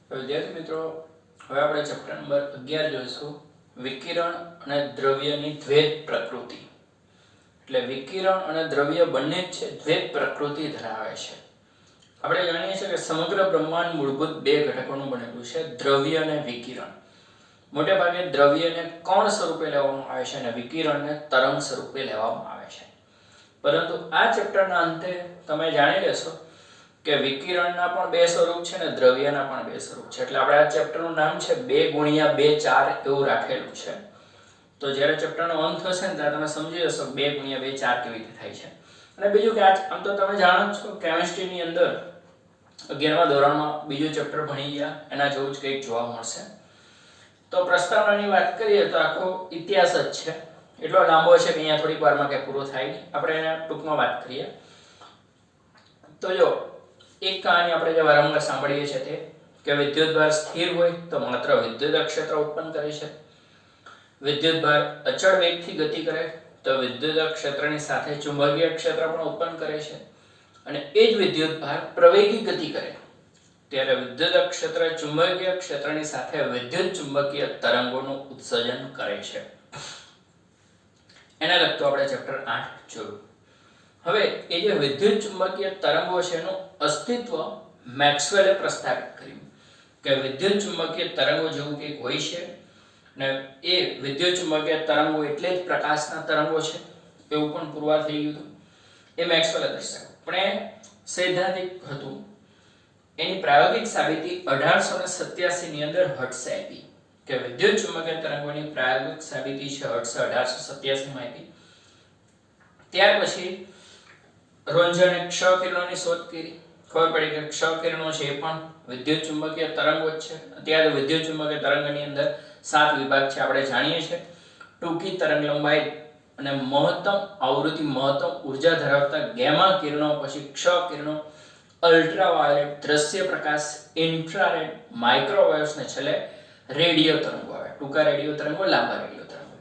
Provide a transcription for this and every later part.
તો વિદ્યાર્થી મિત્રો, હવે આપણે ચેપ્ટર નંબર 11 જોઈશું, વિકિરણ અને દ્રવ્યની દ્વૈત પ્રકૃતિ. એટલે વિકિરણ અને દ્રવ્ય બંને જ છે દ્વૈત પ્રકૃતિ ધરાવે છે. આપણે જાણીએ છીએ કે સમગ્ર બ્રહ્માંડ મૂળભૂત બે ઘટકોનું બનેલું છે, દ્રવ્ય અને વિકિરણ. મોટે ભાગે દ્રવ્યને કણ સ્વરૂપે લેવામાં આવે છે અને વિકિરણને તરંગ સ્વરૂપે લેવામાં આવે છે. પરંતુ આ ચેપ્ટરના અંતે તમે જાણી લેશો કે વિકિરણના પણ બે સ્વરૂપ છે અને દ્રવ્યના પણ બે સ્વરૂપ છે. એટલે આપણે આ ચેપ્ટરનું નામ છે 2x2 4 એવું રાખેલું છે. તો જ્યારે ચેપ્ટરનો અંત થશે ને ત્યારે તમે સમજી જશો 2x2 4 કેવી રીતે થાય છે. અને બીજું કે આમ તો તમે જાણો છો કેમિસ્ટ્રીની અંદર 11મા ધોરણમાં બીજું ચેપ્ટર ભણી ગયા એના જેવું જ કંઈક જોવા મળશે. તો પ્રસ્તાવનાની વાત કરીએ તો આખો ઇતિહાસ જ છે, એટલો લાંબો છે કે અહીંયા થોડીક વારમાં કે પૂરો થાય નહીં. આપણે એને ટૂંકમાં વાત કરીએ તો જો એક કહાની આપણે જે વારંવાર સાંભળીએ છીએ તે કે વિદ્યુતભાર સ્થિર હોય તો માત્ર વિદ્યુત ક્ષેત્ર ઉત્પન્ન કરે છે, વિદ્યુતભાર અચળ વેગથી ગતિ કરે તો વિદ્યુત ક્ષેત્રની સાથે ચુંબકીય ક્ષેત્ર પણ ઉત્પન્ન કરે છે, અને એ જ વિદ્યુતભાર પ્રવેગી ગતિ કરે ત્યારે વિદ્યુત ક્ષેત્ર ચુંબકીય ક્ષેત્રની સાથે વિદ્યુત ચુંબકીય તરંગોનું ઉત્સર્જન કરે છે. એના લગતું આપણે ચેપ્ટર 8 જોયું. હવે એ જે વિદ્યુત ચુંબકીય તરંગો છે એનું અસ્તિત્વ મેક્સવેલે પ્રસ્તાવિત કર્યું કે વિદ્યુત ચુંબકીય તરંગો જેવું કંઈક હોય છે ને એ વિદ્યુત ચુંબકીય તરંગો એટલે જ પ્રકાશના તરંગો છે એવું પણ પુરવાર થઈ ગયું હતું. એ મેક્સવેલે દર્શાવ્યું, પણ એ સૈદ્ધાંતિક હતું. એની પ્રાયોગિક સાબિતી 1887 ની અંદર હર્ટ્ઝે આપી કે વિદ્યુત ચુંબકીય તરંગોની પ્રાયોગિક સાબિતી છે હર્ટ્ઝે 1887 માં આપી. ત્યાર પછી રોન્ઝને ક્ષ કિરણોની શોધ કરી. ખબર પડી કે ક્ષ કિરણો છે એ પણ વિદ્યુત ચુંબકીય તરંગો જ છે. અત્યારે વિદ્યુત ચુંબકીય તરંગની અંદર 7 વિભાગ છે આપણે જાણીએ છીએ. ટૂંકી તરંગ લંબાઈ અને મહત્તમ આવૃત્તિ, મહત્તમ ઉર્જા ધરાવતા ગેમા કિરણો, પછી ક્ષ કિરણો, અલ્ટ્રાવાયોલેટ, દ્રશ્ય પ્રકાશ, ઇન્ફ્રારેડ, માઇક્રોવેવ્સ ને છેલ્લે રેડિયો તરંગો આવે. ટૂંકા રેડિયો તરંગો, લાંબા રેડિયો તરંગો.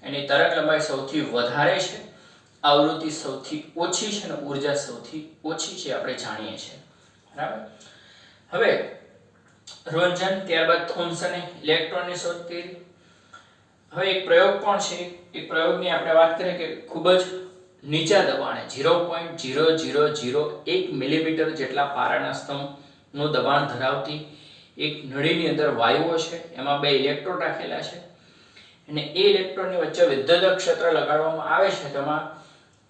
એની તરંગ લંબાઈ સૌથી વધારે છે, આવૃત્તિ સૌથી ઓછી છે અને ઉર્જા સૌથી ઓછી છે આપણે જાણીએ છીએ. બરાબર. હવે રોન્ઝન ત્યારબાદ થોમ્સને ઇલેક્ટ્રોનની શોધ કરી. હવે એક પ્રયોગ પણ છે, એ પ્રયોગની આપણે વાત કરીએ કે ખૂબ જ નીચા દબાણે 0.0001 મિલીમીટર જેટલા પારાના સ્તંભનું દબાણ ધરાવતી એક નળીની અંદર વાયુઓ છે, એમાં 2 ઇલેક્ટ્રોડ રાખેલા છે અને એ ઇલેક્ટ્રોડની વચ્ચે વિદ્યુત ક્ષેત્ર લગાડવામાં આવે છે. તેમાં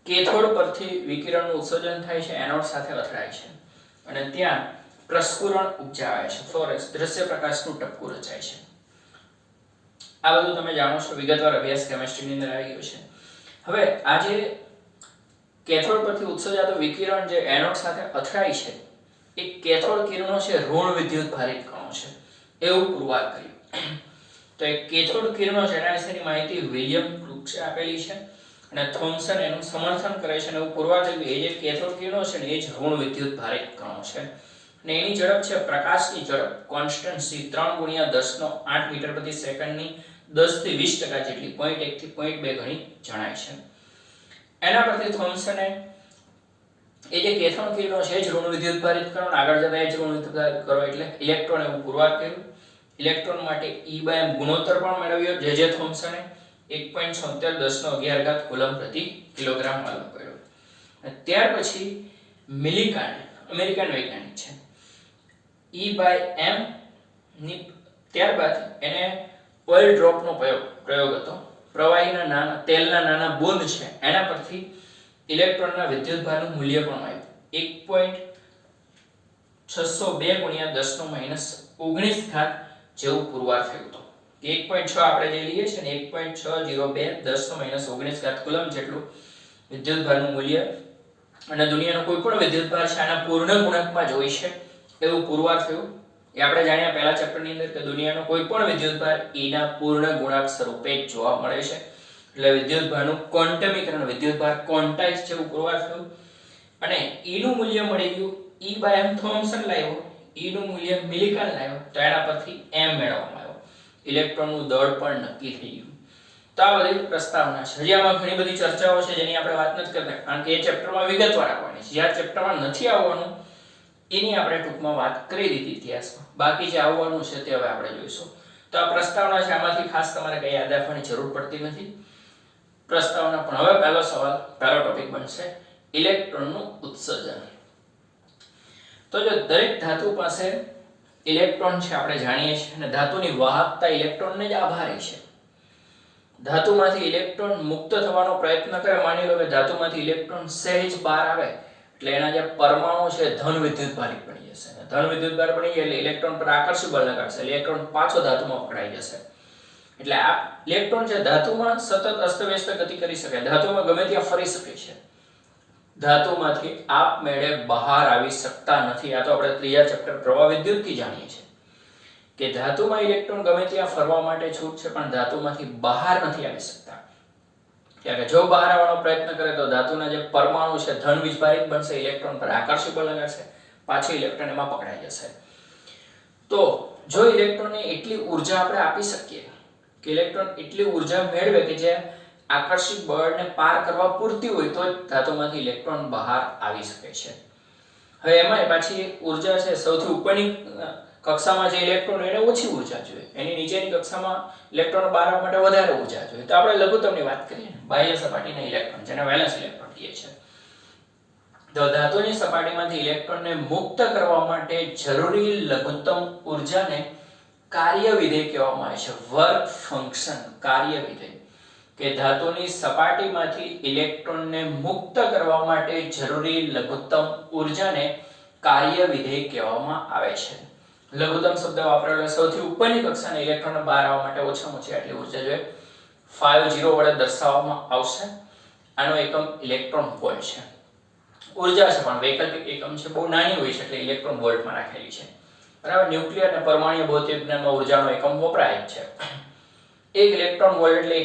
કેથોડ પરથી વિકિરણનું ઉત્સર્જન થાય છે, એનોડ સાથે અથડાય છે અને ત્યાં પ્રસ્ફુરણ ઉપજાવે છે, ફ્લોરેન્સ દ્રશ્ય પ્રકાશનું ટપકું રચાય છે. આ બધું તમે જાણો છો, વિગતવાર અભ્યાસ કેમિસ્ટ્રીની અંદર આવી ગયો છે. હવે આ જે કેથોડ પરથી ઉત્સર્જાતું વિકિરણ જે એનોડ સાથે અથડાય છે એ કેથોડ કિરણો છે ઋણ વિદ્યુત ભારિત કણો છે એવું પુરવાર કર્યું. તો એ કેથોડ કિરણો છે એના વિશેની માહિતી વિલિયમ ક્રુક્સે આપેલી છે અને થોમ્સન એનું સમર્થન કરે છે અને એવું પુરવાર થયું એ જે કેથોડ કિરણો છે ને એ જ ઋણ વિદ્યુત ભારિત કણો છે અને એની ઝડપ છે પ્રકાશની ઝડપ કોન્સ્ટન્સી 3×10⁸ મીટર પ્રતિ સેકન્ડની 10 થી 20% જેટલી 0.1 થી 0.2 ગણી જણાય છે. એના પરથી થોમ્સને એ જે કેથોડ કિરણો છે જ ઋણ વિદ્યુત ભારિત કણો, આગળ જતા એ જ ઋણ વિદ્યુત ભારિત કરો એટલે ઇલેક્ટ્રોન એવું પુરવાર કર્યું. ઇલેક્ટ્રોન માટે E/m ગુણોત્તર પણ મેળવ્યો જે થોમ્સને 1.76 × 10⁻11 કુલમ પ્રતિ કિલોગ્રામ માલુમ પડ્યો. ત્યાર પછી મિલિકાન અમેરિકન વૈજ્ઞાનિક છે, E/m ની ત્યારબાદ એને ઓઇલ ડ્રોપનો પ્રયોગ હતો. પ્રવાહીના નાના તેલના નાના બુંદ છે એના પરથી ઇલેક્ટ્રોનના વિદ્યુતભારનું મૂલ્ય પણ આવ્યું. 1.602 × 10⁻19 જેવું પુરવાર થયું હતું. 1.6 આપણે જે લઈએ છીએ ને 1.602 10⁻19 કુલમ જેટલું વિદ્યુતભારનું મૂલ્ય અને દુનિયાનો કોઈ પણ વિદ્યુતભાર છે આના પૂર્ણ ગુણકમાં જ હોય છે એવું પુરવાર થયું. એ આપણે જાણ્યા પહેલા ચેપ્ટરની અંદર કે દુનિયાનો કોઈ પણ વિદ્યુતભાર એના પૂર્ણ ગુણક સ્વરૂપે જોવા મળે છે. એટલે વિદ્યુતભારનું ક્વોન્ટમીકરણ, વિદ્યુતભાર ક્વોન્ટાઇઝ છે એવું પુરવાર થયું અને ઈનું મૂલ્ય મળી ગયું. E/m થોમ્સન લાવ્યો, ઈનું મૂલ્ય મિલિકાન લાવ્યો તો એના પરથી m મેળવવામાં આવ્યો. ઇલેક્ટ્રોનનું દળ પણ નક્કી થઈ ગયું. તો આ બધી પ્રસ્તાવના છે. હજી આમાં ઘણી બધી ચર્ચાઓ છે જેની આપણે વાત નથી કરતા કારણ કે એ ચેપ્ટરમાં વિગતવાર આવવાની છે. જ્યાં ચેપ્ટરમાં નથી આવવાનું એની આપણે ટૂંકમાં વાત કરી દીધી ઇતિહાસમાં. બાકી જે આવવાનું છે તે હવે આપણે જોઈશું. તો આ પ્રસ્તાવના છે, આમાંથી ખાસ તમારે કંઈ યાદ રાખવાની જરૂર પડતી નથી. પ્રસ્તાવના પણ હવે પહેલો સવાલ, પહેલો ટોપિક બનશે ઇલેક્ટ્રોનનું ઉત્સર્જન. તો જો દરેક ધાતુ પાસે ઇલેક્ટ્રોન છે આપણે જાણીએ છીએ, અને ધાતુની વાહકતા ઇલેક્ટ્રોનને જ આભારી છે. ધાતુમાંથી ઇલેક્ટ્રોન મુક્ત થવાનો પ્રયત્ન કરે, માની લો કે ધાતુમાંથી ઇલેક્ટ્રોન સહેજ બહાર આવે એટલે એના જે પરમાણુ છે ધન વિદ્યુતભારિત બની જશે. ધન વિદ્યુતભાર બની જાય એટલે ઇલેક્ટ્રોન પર આકર્ષી બળ લગાડશે, ઇલેક્ટ્રોન પાછો ધાતુમાં પકડાઈ જશે. એટલે આ ઇલેક્ટ્રોન છે ધાતુમાં સતત અસ્તવ્યસ્ત ગતિ કરી શકે, ધાતુમાં ગમે ત્યાં ફરી શકે છે, ધાતુમાંથી આપમેળે બહાર આવી શકતા નથી. આ તો આપણે ત્રીજા ચેપ્ટર પ્રવાહ વિદ્યુતથી જાણીએ છીએ કે ધાતુમાં ઇલેક્ટ્રોન ગમે ત્યાં ફરવા માટે છૂટ છે, પણ ધાતુમાંથી બહાર નથી આવી શકતા. કારણ કે જો બહાર આવવાનો પ્રયત્ન કરે તો ધાતુના જે પરમાણુ છે ધન વિસ્ફારિત બનશે, ઇલેક્ટ્રોન પર આકર્ષી બળ લગાડશે, પાછું ઇલેક્ટ્રોન એમાં પકડાઈ જશે. તો જો ઇલેક્ટ્રોનને એટલી ઊર્જા આપણે આપી શકીએ કે ઇલેક્ટ્રોન એટલી ઊર્જા મેળવે કે જે આકર્ષિત બળને પાર કરવા પૂરતી હોય તો જ ધાતુમાંથી ઇલેક્ટ્રોન બહાર આવી શકે છે. હવે એમાં પાછી ઊર્જા છે, સૌથી ઉપરની કક્ષામાં જે ઇલેક્ટ્રોન એને ઓછી ઊર્જા જોઈએ, એની નીચેની કક્ષામાં ઇલેક્ટ્રોન બહાર આવવા માટે વધારે ઊર્જા જોઈએ. તો આપણે લઘુત્તમની વાત કરીએ, બાહ્ય સપાટીના ઇલેક્ટ્રોન જેને વેલેન્સ ઇલેક્ટ્રોન કહે છે. તો ધાતુની સપાટીમાંથી ઇલેક્ટ્રોનને મુક્ત કરવા માટે જરૂરી લઘુત્તમ ઊર્જાને કાર્ય વિધેય કહેવામાં આવે છે. વર્ક ફંક્શન કાર્ય વિધેય, કે ધાતુની સપાટીમાંથી ઇલેક્ટ્રોનને મુક્ત કરવા માટે જરૂરી લઘુત્તમ ઊર્જાને કાર્ય વિધેય કહેવામાં આવે છે. લઘુત્તમ શબ્દ વાપરેલો સૌથી ઉપરની કક્ષાના ઇલેક્ટ્રોનને બહાર આવવા માટે ઓછામાં ઓછી આટલી ઊર્જા જોઈએ. 50 વડે દર્શાવવામાં આવશે. આનો એકમ ઇલેક્ટ્રોન વોલ્ટ છે. ઊર્જા છે પણ વૈકલ્પિક એકમ છે, બહુ નાની હોય છે એટલે ઇલેક્ટ્રોન વોલ્ટમાં રાખેલી છે. બરાબર. ન્યુક્લિયર અને પરમાણુ ભૌતિક વિજ્ઞાનમાં ઊર્જાનો એકમ વપરાય જ છે. 1 ઇલેક્ટ્રોન વોલ્ટ એટલે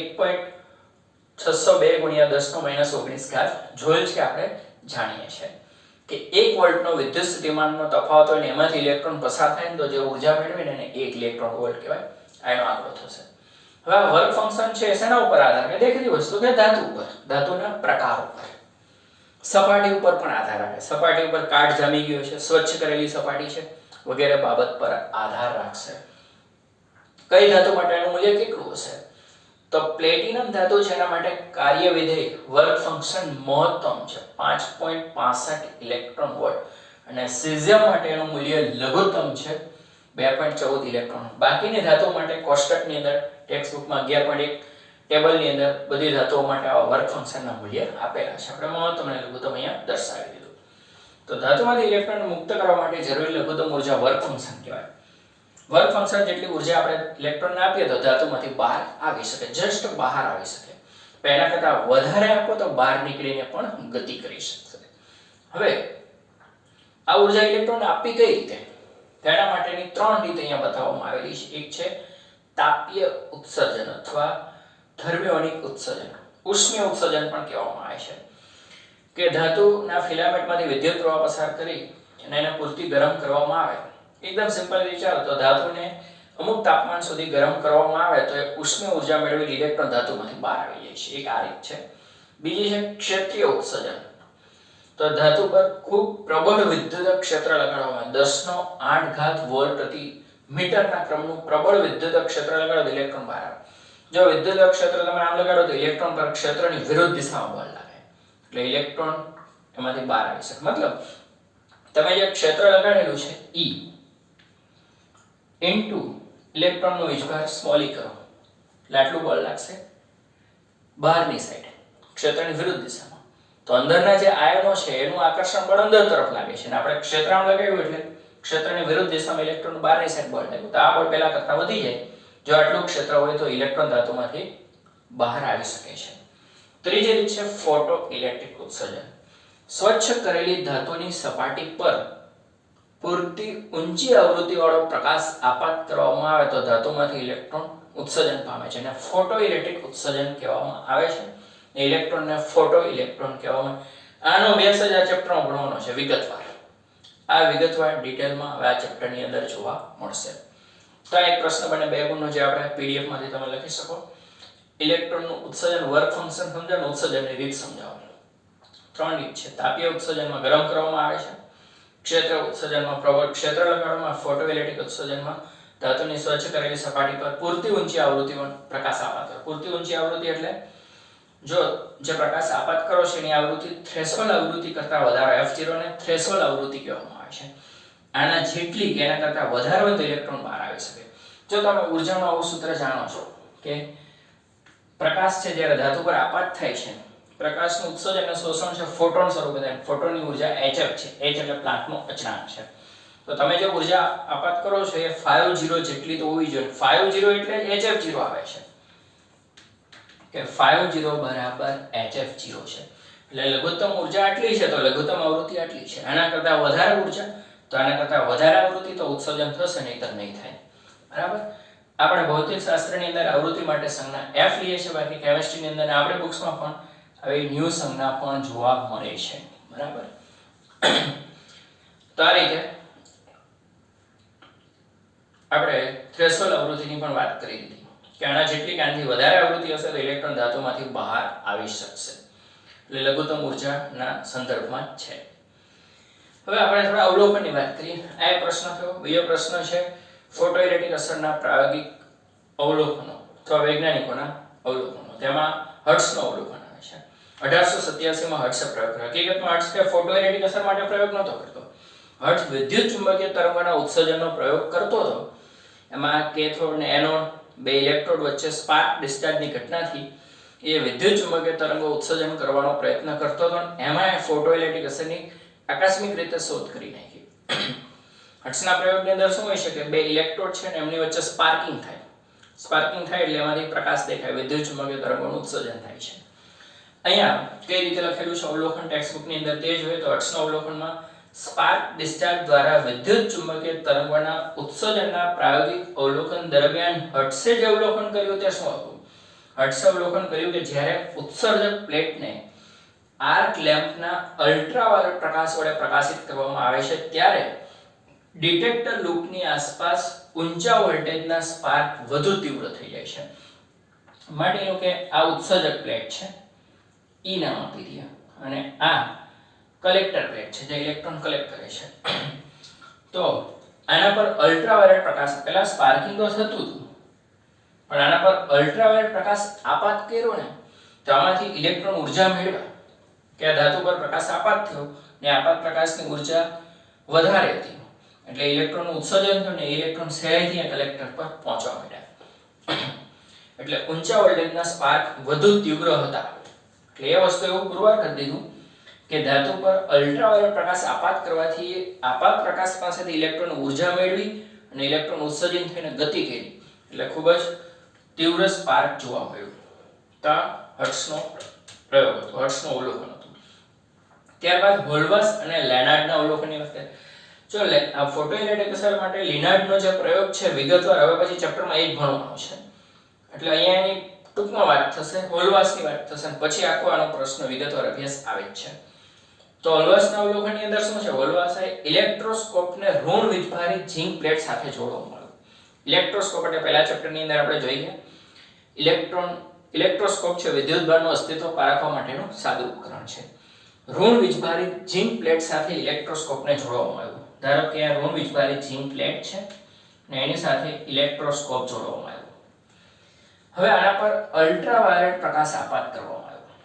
1.602 × 10⁻19 જોયેલ છે, આપણે જાણીએ છીએ કે 1 વોલ્ટનો વિદ્યુત સ્થિતિમાનનો તફાવત હોય ને એમાંથી ઇલેક્ટ્રોન પસાર થાય ને તો જે ઊર્જા મેળવે ને એને 1 ઇલેક્ટ્રોન વોલ્ટ કહેવાય. આનો આંકડો થશે. હવે આ વર્ક ફંક્શન છે શેના ઉપર આધાર રાખે? દેખીતી વસ્તુ કે ધાતુ ઉપર, ધાતુના પ્રકાર ઉપર, સપાટી ઉપર પણ આધાર રાખે. સપાટી ઉપર કાટ જામી ગયો છે, સ્વચ્છ કરેલી સપાટી છે વગેરે બાબત પર આધાર રાખશે. કઈ ધાતુ માટે એનું મૂલ્ય કેટલું હશે? તો પ્લેટિનમ ધાતુ છે એના માટે કાર્ય વિધેય વર્ક ફંક્શન મહત્તમ છે 5.65 ઇલેક્ટ્રોન વોલ્ટ, અને સીઝિયમ માટે એનું મૂલ્ય લઘુત્તમ છે 2.14 ઇલેક્ટ્રોન. બાકીની ધાતુઓ માટે કોષ્ટકની અંદર ટેક્સ્ટ બુકમાં 11.1 ટેબલની અંદર બધી ધાતુઓ માટે આ વર્ક ફંક્શનના મૂલ્ય આપેલા છે. આપણે મહત્તમ અને લઘુત્તમ અહીંયા દર્શાવી દીધું. તો ધાતુમાંથી ઇલેક્ટ્રોન મુક્ત કરવા માટે જરૂરી લઘુત્તમ ઊર્જા વર્ક ફંક્શન કહેવાય. વર્ક ફંક્શન જેટલી ઊર્જા આપણે ઇલેક્ટ્રોનને આપીએ તો ધાતુમાંથી બહાર આવી શકે, જસ્ટ બહાર આવી શકે. પહેલા કરતા વધારે આપો તો બહાર નીકળીને પણ ગતિ કરી શકશે. હવે આ ઊર્જા ઇલેક્ટ્રોનને આપવી કઈ રીતે? તેના માટેની 3 રીત અહીંયા બતાવવામાં આવેલી છે. એક છે તાપીય ઉત્સર્જન અથવા થર્મિયોનિક ઉત્સર્જન, ઉષ્મીય ઉત્સર્જન પણ કહેવામાં આવે છે, કે ધાતુના ફિલામેન્ટમાંથી વિદ્યુત પ્રવાહ પસાર કરી અને એને પૂરતી ગરમ કરવામાં આવે. એકદમ સિમ્પલ વિચારો તો ધાતુને અમુક તાપમાન સુધી ગરમ કરવામાં આવે તો એ ઉષ્મીય ઊર્જા મેળવેલી ઇલેક્ટ્રોન ધાતુમાંથી બહાર આવી જાય છે. એક આ રીત છે. બીજી છે ક્ષેત્રીય ઉત્સર્જન. તો ધાતુ પર ખૂબ પ્રબળ વિદ્યુત ક્ષેત્ર લગાડવામાં, 10⁸ વોલ્ટ પ્રતિ મીટરના ક્રમનું પ્રબળ વિદ્યુત ક્ષેત્ર લગાડો ઇલેક્ટ્રોન બહાર આવે. જો વિદ્યુત ક્ષેત્ર તમે આમ લગાડો તો ઇલેક્ટ્રોન પર ક્ષેત્રની વિરુદ્ધ દિશામાં બળ લાગે એટલે ઇલેક્ટ્રોન એમાંથી બહાર આવી શકે. મતલબ તમે જે ક્ષેત્ર લગાડેલું છે E ઇન્ટુ ઇલેક્ટ્રોનનો વીજભાર સ્મોલ e કરો એટલે આટલું બળ લાગશે બહારની સાઈડ ક્ષેત્રની વિરુદ્ધ દિશામાં. તો અંદરના જે આયનો છે એનું આકર્ષણ બળ અંદર તરફ લાગે છે અને આપણે ક્ષેત્રમાં લગાવ્યું એટલે ક્ષેત્રની વિરુદ્ધ દિશામાં ઇલેક્ટ્રોન બહારની સાઈડ બળ લાગ્યું. તો આ બળ પહેલા કરતા વધી જાય. જો આટલું ક્ષેત્ર હોય તો ઇલેક્ટ્રોન ધાતુમાંથી બહાર આવી શકે છે. ત્રીજી રીત છે ફોટો ઇલેક્ટ્રિક ઉત્સર્જન. સ્વચ્છ કરેલી ધાતુની સપાટી પર પૂરતી ઊંચી આવૃત્તિવાળો પ્રકાશ આપાત કરવામાં આવે તો ધાતુમાંથી ઇલેક્ટ્રોન ઉત્સર્જન પામે છે અને ફોટો ઇલેક્ટ્રિક ઉત્સર્જન કહેવામાં આવે છે. ઇલેક્ટ્રોનને ફોટો ઇલેક્ટ્રોન કહેવામાં. આનો અભ્યાસ જ આ ચેપ્ટરમાં ભણવાનો છે વિગતવાર. આ વિગતવાર ડિટેલમાં હવે આ ચેપ્ટરની અંદર જોવા મળશે. તો આ એક પ્રશ્ન બને 2 ગુણનો જે આપણે પીડીએફ માંથી તમે લખી શકો. ઇલેક્ટ્રોનનું ઉત્સર્જન વર્ક ફંક્શન સમજાવો, ઉત્સર્જનની રીત સમજાવો. 3 રીત છે. તાપીય ઉત્સર્જનમાં ગરમ કરવામાં આવે છે, ક્ષેત્ર ઉત્સર્જનમાં પ્રબળ ક્ષેત્ર લગાડવામાં, ફોટોઇલેક્ટ્રિક ઉત્સર્જનમાં ધાતુની સ્વચ્છ કરેલી સપાટી પર પૂરતી ઊંચી આવૃત્તિમાં પ્રકાશ આપાત કરો. પૂરતી ઊંચી આવૃત્તિ એટલે જો જે પ્રકાશ આપાત કરો છે એની આવૃત્તિ થ્રેશોલ્ડ આવૃત્તિ કરતાં વધારે, F0 ને થ્રેશોલ્ડ આવૃત્તિ કહેવામાં આવે છે. આના જેટલી કે એના કરતાં વધારે હોય તો ઇલેક્ટ્રોન બહાર આવી શકે. જો તમે ઊર્જાનું આવું સૂત્ર જાણો છો કે પ્રકાશ છે જ્યારે ધાતુ પર આપાત થાય છે, પ્રકાશનું ઉત્સર્જન અને શોષણ છે ફોટોન સ્વરૂપે થાય. ફોટોનની ઊર્જા hf છે. h એટલે પ્લાન્કનો અચળાંક છે. તો તમે જે ઊર્જા આપાત કરો છો એ 50 જેટલી તો હોવી જોઈએ. 50 એટલે hf0 આવે છે કે 50 બરાબર hf0 છે. એટલે લઘુત્તમ ઊર્જા આટલી છે તો લઘુત્તમ આવૃત્તિ આટલી છે. આના કરતાં વધારે ઊર્જા તો આના કરતાં વધારે આવૃત્તિ તો ઉત્સર્જન થશે, નહીંતર નહીં થાય. બરાબર. આપણે ભૌતિક શાસ્ત્રની અંદર આવૃત્તિ માટે સંજ્ઞા f લઈએ છીએ, બાકી કેમિસ્ટ્રીની અંદર આપણે બુક્સમાં પણ આવી ન્યૂ સંજ્ઞા પણ જોવા મળે છે. બરાબર. તો આ રીતે આપણે થ્રેશોલ્ડ આવૃત્તિની પણ વાત કરી દીધી કે આના જેટલી કે આનાથી વધારે આવૃત્તિ હશે તો ઇલેક્ટ્રોન ધાતુમાંથી બહાર આવી શકશે. એટલે લઘુત્તમ ઊર્જાના સંદર્ભમાં છે. હવે આપણે થોડા અવલોકનની વાત કરીએ. આ એક પ્રશ્ન થયો. બીજો પ્રશ્ન છે ફોટોઇલેક્ટ્રિક અસરના પ્રાયોગિક અવલોકનો અથવા વૈજ્ઞાનિકોના અવલોકનો. તેમાં હર્ટ્ઝનું અવલોકન આવે છે. 1887માં હર્ટ્ઝે પ્રયોગ કર્યો. હકીકતમાં હર્ટ્ઝ કે ફોટોઇલેક્ટ્રિક અસર માટે પ્રયોગ નહોતો કરતો. હર્ટ્ઝ વિદ્યુત ચુંબકીય તરંગોના ઉત્સર્જનનો પ્રયોગ કરતો હતો. એમાં કેથોડ અને એનોડ બે ઇલેક્ટ્રોડ વચ્ચે સ્પાર્ક ડિસ્ચાર્જની ઘટનાથી એ વિદ્યુત ચુંબકીય તરંગો ઉત્સર્જન કરવાનો પ્રયત્ન કરતો હતો. એમાં ફોટોઇલેક્ટ્રિક અસરની આકસ્મિક રીતે શોધ કરી નાખી. હર્ટ્ઝના પ્રયોગની અંદર શું હોય છે કે બે ઇલેક્ટ્રોડ છે ને એમની વચ્ચે સ્પાર્કિંગ થાય. સ્પાર્કિંગ થાય એટલે એમાંથી પ્રકાશ દેખાય, વિદ્યુત ચુંબકીય તરંગોનું ઉત્સર્જન થાય છે. અહીંયા કઈ રીતે લખેલું છે અવલોકન ટેક્સ્ટબુકની અંદર તે જોઈએ તો હર્ટ્ઝના અવલોકનમાં સ્પાર્ક ડિસ્ચાર્જ દ્વારા વિદ્યુત ચુંબકીય તરંગોના ઉત્સર્જનના પ્રાયોગિક અવલોકન દરમિયાન હર્ટ્ઝે જે અવલોકન કર્યું તે શું હતું? હર્ટ્ઝે અવલોકન કર્યું કે જ્યારે ઉત્સર્જક પ્લેટને આર્ક લેમ્પના અલ્ટ્રાવાયોલેટ પ્રકાશ વડે પ્રકાશિત કરવામાં આવે છે ત્યારે ડિટેક્ટર લૂપની આસપાસ ઊંચા વોલ્ટેજના સ્પાર્ક વધુ તીવ્ર થઈ જાય છે. માની લો કે આ ઉત્સર્જક પ્લેટ છે, E નામ આપી દઈએ, અને આ કલેક્ટર પ્લેટ છે જે ઇલેક્ટ્રોન કલેક્ટ કરે છે. તો આના પર અલ્ટ્રાવાયોલેટ પ્રકાશ, પહેલા સ્પાર્કિંગ તો થતું હતું પણ આના પર અલ્ટ્રાવાયોલેટ પ્રકાશ આપાત કર્યો ને તો આમાંથી ઇલેક્ટ્રોન ઊર્જા મેળવ્યા કે આ ધાતુ પર પ્રકાશ આપાત થયો ને આપાત પ્રકાશની ઊર્જા વધારે હતી એટલે ઇલેક્ટ્રોનનું ઉત્સર્જન થયું ને ઇલેક્ટ્રોન સહેલાઈથી કલેક્ટર પર પહોંચવા માંડ્યા. એટલે ઊંચા વોલ્ટેજના સ્પાર્ક વધુ તીવ્ર હતા. એટલે એ વસ્તુ એવું પુરવાર કરી દીધું કે ધાતુ પર અલ્ટ્રાવાયોલેટ પ્રકાશ આપાત કરવાથી આપાત પ્રકાશ પાસેથી ઇલેક્ટ્રોન ઊર્જા મેળવી અને ઇલેક્ટ્રોન ઉત્સર્જિત થઈને ગતિ કરી એટલે ખૂબ જ તીવ્ર સ્પાર્ક જોવા મળ્યું. તો હર્ટ્ઝનો પ્રયોગ હતો, હર્ટ્ઝનું અવલોકન હતું. ત્યારબાદ હોલવાસ અને લેનાર્ડના અવલોકનની વખતે જો આ ફોટોઇલેક્ટ્રિક અસર માટે લિનાર્ડનો જે પ્રયોગ છે વિગતવાર હવે પછી ચેપ્ટરમાં એ જ ભણવાનો છે. એટલે અહીંયા એની ટૂંકમાં વાત થશે, હોલવાસની વાત થશે અને પછી આખો આનો પ્રશ્ન વિગતવાર અભ્યાસ આવે જ છે. તો હોલવાસના અવલોકનની અંદર શું છે? હોલવાસે ઇલેક્ટ્રોસ્કોપને ઋણ વીજભારિત ઝિંક પ્લેટ સાથે જોડવામાં આવ્યું. ઇલેક્ટ્રોસ્કોપ એટલે પહેલા ચેપ્ટરની અંદર આપણે જોઈએ ઇલેક્ટ્રોસ્કોપ છે વિદ્યુતભારનું અસ્તિત્વ પારખવા માટેનું સાદું ઉપકરણ છે. ઋણ વીજભારિત ઝિંક પ્લેટ સાથે ઇલેક્ટ્રોસ્કોપને જોડવામાં આવ્યું. ધારો કે આ ઋણ વીજભારિત ઝિંક પ્લેટ છે અને એની સાથે ઇલેક્ટ્રોસ્કોપ જોડવામાં આવ્યું. હવે આના પર અલ્ટ્રાવાયોલેટ પ્રકાશ આપાત કરવામાં આવ્યો.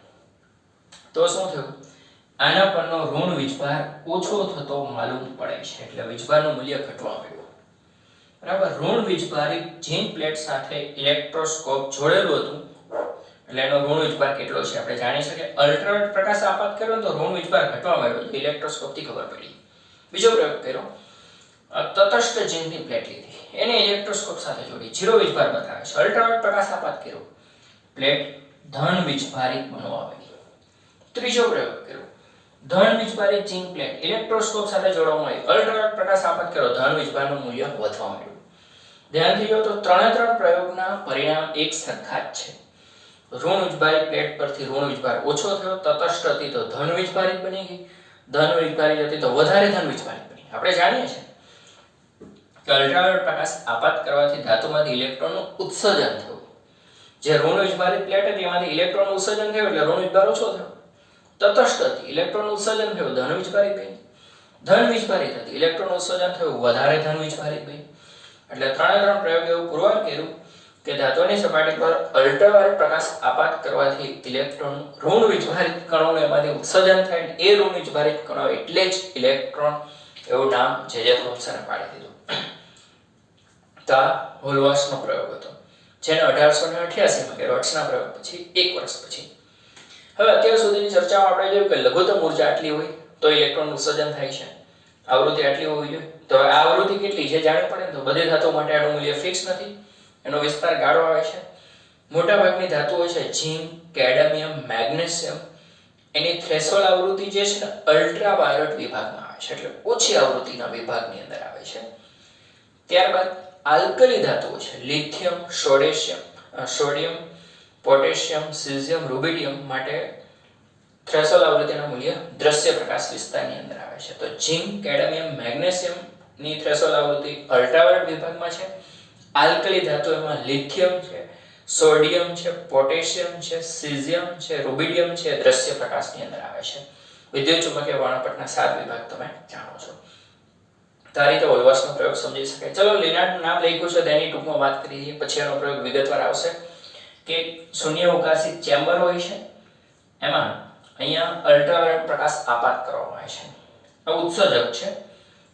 તો શું થયું? આના પરનો ઋણ વીજભાર ઓછો થતો માલુમ પડે છે એટલે વીજભારનું મૂલ્ય ઘટવા માંડ્યું. બરાબર. ઋણ વીજભારિત ઝિંક પ્લેટ સાથે ઇલેક્ટ્રોસ્કોપ જોડેલું હતું એટલે એનો ઋણ વીજભાર કેટલો છે આપણે જાણી શકીએ. અલ્ટ્રાવાયોલેટ પ્રકાશ આપાત કર્યો તો ઋણ વીજભાર ઘટવા માંડ્યો, ઇલેક્ટ્રોસ્કોપથી ખબર પડી. બીજો પ્રયોગ કર્યો, તટસ્થ ઝિંકની પ્લેટ લીધી, એને ઇલેક્ટ્રોસ્કોપ સાથે જોડી, 0 વીજભાર બતાવે છે. અલ્ટ્રાવાયોલેટ પ્રકાશ આપાત કર્યો, પ્લેટ ધન વીજભારિત બનવા માંડી. ત્રીજો પ્રયોગ કર્યો, ધન વીજભારિત ઝિંક પ્લેટ ઇલેક્ટ્રોસ્કોપ સાથે જોડવામાં આવી, અલ્ટ્રાવાયોલેટ પ્રકાશ આપાત કર્યો, ધન વીજભારનું મૂલ્ય વધવા માંડ્યું. ધ્યાનથી જો તો ત્રણે પ્રયોગના પરિણામ એક સરખા જ છે. ઋણ વીજભારિત પ્લેટ પરથી ઋણ વીજભાર ઓછો થયો, તટસ્થ હતી તો ધન વીજભારિત બની ગઈ, ધન વીજભારિત હતી તો વધારે ધન વીજભારિત બની. આપણે જાણીએ છીએ કે અલ્ટ્રાવાયોલેટ પ્રકાશ આપાત કરવાથી ધાતુમાંથી ઇલેક્ટ્રોનનું ઉત્સર્જન થયું. જે ઋણ વીજભારિત પ્લેટ હતી એમાંથી ઇલેક્ટ્રોનનું ઉત્સર્જન થયું એટલે ઋણ વીજભાર ઓછો થયો. તટસ્થ હતી, ઇલેક્ટ્રોનનું ઉત્સર્જન થયું, ધન વીજભારિત બની. ધન વીજભારિત હતી, ઇલેક્ટ્રોનનું ઉત્સર્જન થયું વધારે ધન વીજભારિત બની. એટલે ત્રણ પ્રયોગ એવું પુરવાર કર્યું કે ધાતુની સપાટી પર અલ્ટ્રાવાયોલેટ પ્રકાશ આપાત કરવાથી ઇલેક્ટ્રોન ઋણ વીજભારિત કણોને એમાંથી ઉત્સર્જન થાય, એ ઋણ વીજભારિત કણો એટલે જ ઇલેક્ટ્રોન એવું નામ જે થોમ્સને પાડી દીધું. તો આ હોલવાર્ટ્સનો પ્રયોગ હતો, જેને 1888માં કર્યો, હર્ટ્ઝના પ્રયોગ પછી 1 વર્ષ પછી. હવે અત્યાર સુધીની ચર્ચામાં આપણે જોયું કે લઘુત્તમ ઊર્જા આટલી હોય તો ઇલેક્ટ્રોન ઉત્સર્જન થાય છે, આવૃત્તિ આટલી હોવી જોઈએ. તો આ આવૃત્તિ કેટલી છે જાણવી પડે. તો બધી ધાતુઓ માટે આનું મૂલ્ય ફિક્સ નથી, એનો વિસ્તાર ગાળો આવે છે. મોટાભાગની ધાતુઓ છે ઝીંક, કેડમિયમ, મેગ્નેશિયમ, એની થ્રેશોલ્ડ આવૃત્તિ જે છે ને અલ્ટ્રાવાયોલેટ વિભાગમાં આવે છે, એટલે ઓછી આવૃત્તિના વિભાગની અંદર આવે છે. ત્યારબાદ આલ્કલી ધાતુઓ છે lithium, sodium, potassium, caesium, rubidium માટે થ્રેશોલ્ડ આવૃત્તિનું મૂલ્ય દ્રશ્ય પ્રકાશ વિસ્તારની અંદર આવે છે. તો ઝીંક, કેડમિયમ, મેગ્નેશિયમ ની થ્રેશોલ્ડ આવૃત્તિ અલ્ટ્રાવાયોલેટ વિભાગમાં છે. આલ્કલી ધાતુઓમાં લિથિયમ છે, સોડિયમ છે, પોટેશિયમ છે, સીઝિયમ છે, રૂબિડિયમ છે, દ્રશ્ય પ્રકાશની અંદર આવે છે. વિદ્યુત ચુંબકીય વર્ણપટના 7 વિભાગ તમે જાણો છો. તો આ રીતે હોલવાર્ટ્સનો પ્રયોગ સમજી શકાય. ચલો લિનાર્ડનું નામ લખ્યું છે તેની ટૂંકમાં વાત કરીએ, પછી એનો પ્રયોગ વિગતવાર આવશે. કે શૂન્યાવકાશી ચેમ્બર હોય છે, એમાં અહીંયા અલ્ટ્રાવાયોલેટ પ્રકાશ આપાત કરવામાં આવે છે. આ ઉત્સર્જક છે,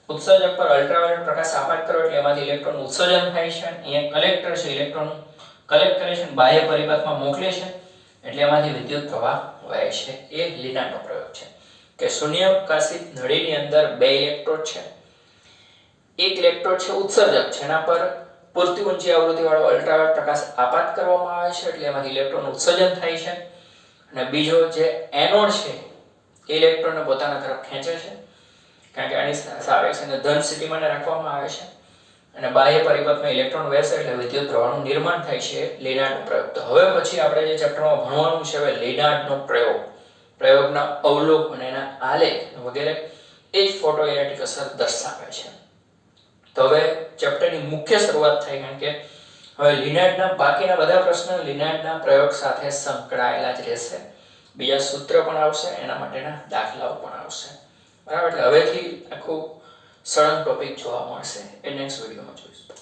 ઉત્સર્જક પર અલ્ટ્રાવાયોલેટ પ્રકાશ આપાત કરો એટલે એમાંથી ઇલેક્ટ્રોન ઉત્સર્જન થાય છે. અહીંયા કલેક્ટર છે, ઇલેક્ટ્રોન કલેક્ટ કરે છે, બાહ્ય પરિપથમાં મોકલે છે, એટલે એમાંથી વિદ્યુત પ્રવાહ વહે છે. એ લિનાર્ડનો પ્રયોગ છે કે શૂન્યાવકાશી નળીની અંદર 2 ઇલેક્ટ્રોડ છે. એક ઇલેક્ટ્રોડ છે ઉત્સર્જક છે, એના પર પૂરતી ઊંચી આવૃત્તિવાળો અલ્ટ્રાવાયોલેટ પ્રકાશ આપાત કરવામાં આવે છે, એટલે એમાંથી ઇલેક્ટ્રોન ઉત્સર્જન થાય છે. અને બીજો જે એનોડ છે એ ઇલેક્ટ્રોનને પોતાના તરફ ખેંચે છે, કારણ કે આની સાપેક્ષ એને ધન સ્થિતિમાં રાખવામાં આવે છે, અને બાહ્ય પરિપથમાં ઇલેક્ટ્રોન વહેશે એટલે વિદ્યુત પ્રવાહનું નિર્માણ થાય છે. લિનાર્ડનો પ્રયોગ. તો હવે પછી આપણે જે ચેપ્ટરમાં ભણવાનું છે હવે લિનાર્ડનો પ્રયોગ, પ્રયોગના અવલોકન, એના આલેખ વગેરે એ જ ફોટોઇલેક્ટ્રિક અસર દર્શાવે છે. તો હવે ચેપ્ટરની મુખ્ય શરૂઆત થાય, કારણ કે હવે લિનાર્ડના બાકીના બધા પ્રશ્નો લિનાર્ડના પ્રયોગ સાથે સંકળાયેલા જ રહેશે. બીજા સૂત્ર પણ આવશે, એના માટેના દાખલાઓ પણ આવશે. બરાબર. એટલે હવેથી આખું સળંગ ટોપિક જોવા મળશે. એ નેક્સ્ટ વિડીયોમાં જોઈશું.